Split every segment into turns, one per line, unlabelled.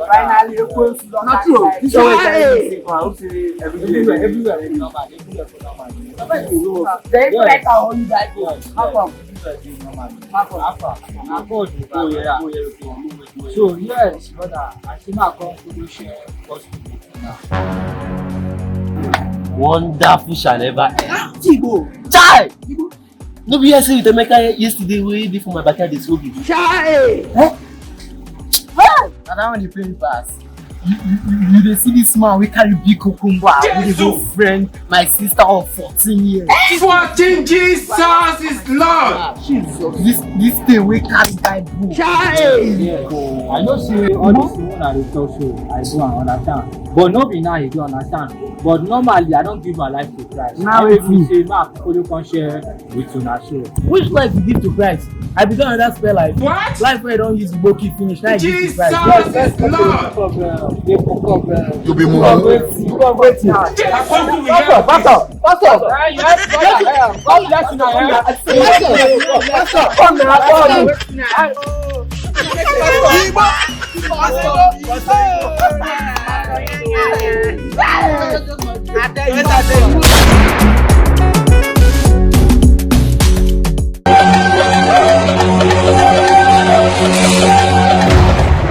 Finally, not true. This is everywhere. So yes, brother, I see my conclusion.
Wonderful shall never end. Chai! No be here say you Emeka yesterday wey dey for my backyard dey smoke it.
Chai!
Eh?
Na that one dey play pass. You dey see this man wey carry big cucumber wey dey go friend my sister of 14 years.
14 Jesus is Lord!
Jesus, this thing wey carry Bible.
Yes, I know say all this thing when I dey talk so I do understand. But no be now you do understand. But normally I don't give my life to Christ.
Now
if you say ma follow come share with una show.
Which life you give to Christ? I be don understand spell life.
What?
Life wey don use Igboki finish, now you give to
Jesus
Christ.
is Lord!
You be moving.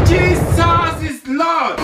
Jesus is Lord!